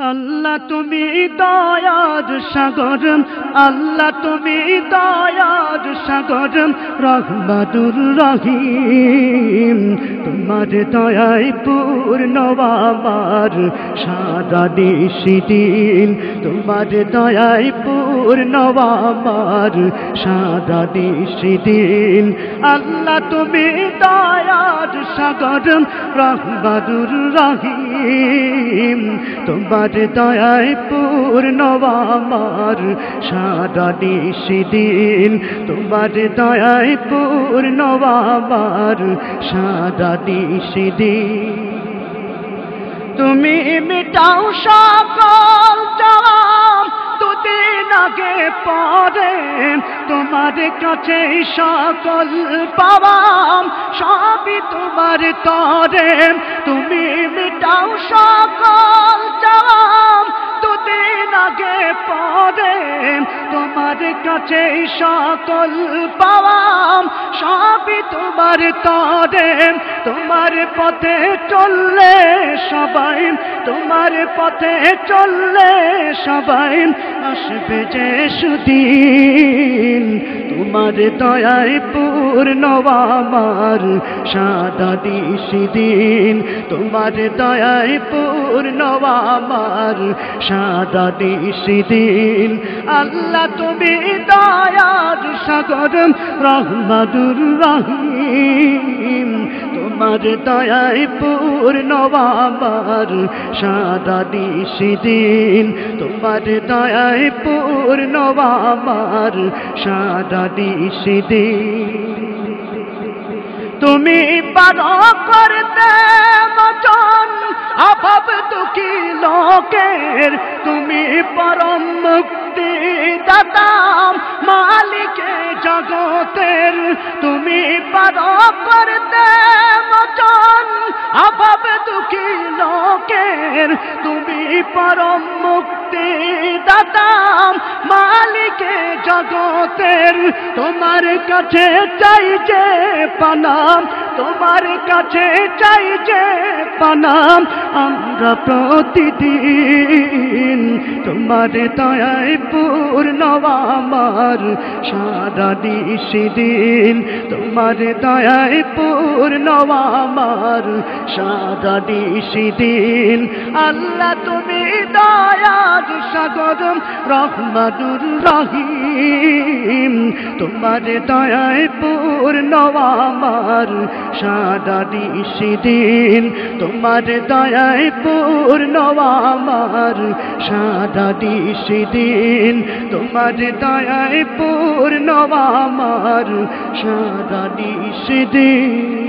আল্লাহ তুমি দয়ার সাগর, আল্লাহ তুমি দয়ার সাগর, রহমাতুর রহিম। তোমার দয়ায় পূর্ণ আমার সারা নিশিদিন, তোমার দয়ায় পূর্ণ আমার সারা নিশিদিন। আল্লাহ তুমি দয়ার সাগর, রহমাতুর রহিম। তোমার দয়ায় পূর্ণ আমার সারা নিশিদিন, তোমার দয়ায় পূর্ণ আমার সারা নিশিদিন। তুমি মিটাও সকল জাম দুদিন আগে পরে, তোমার কাছে সকল পাওয়াম সবই তোমার তরে। তুমি মিটাও সকল জাম দুদিন আগে পরে, তোমার কাছে সকল পাওয়াম সবই তোমার তরে। তোমার পথে চললে সবাই, তোমার পথে চললে সবাই আসবে যে সুদিন। তোমার দয়ায় পূর্ণ আমার সারা নিশিদিন, তোমার দয়ায় পূর্ণ আমার সারা নিশিদিন। আল্লাহ তুমি দয়ার সাগর, রহমাতুর রহিম। তোমার দয়ায় পূর্ণ আমার সারা নিশিদিন, তোমার দয়ায় পূর্ণ আমার সারা নিশিদিন। তুমি পারো করতে মোচন অভাব দুঃখী লোকের, তুমি পরম মুক্তি দাতা মালিকে জগতের। তুমি পারো করতে মোচন অভাব দুঃখী লোকের, তুমি পরম মুক্তি দাতা মালিকে জগতের। তোমার কাছে চাই যে পানাম, তোমার কাছে চাই যে পানাম আমরা প্রতিদিন। তোমার দয়ায় পূর্ণ আমার সারা নিশিদিন, তোমার দয়ায় পূর্ণ আমার সারা নিশিদিন। আল্লাহ তুমি দয়ার সাগর, রহমাতুর রহিম। তোমার দয়ায় পূর্ণ আমার সারা নিশিদিন, তোমার দয়ায় পূর্ণ আমার সারা নিশিদিন, তোমার দয়ায় পূর্ণ আমার সারা নিশিদিন।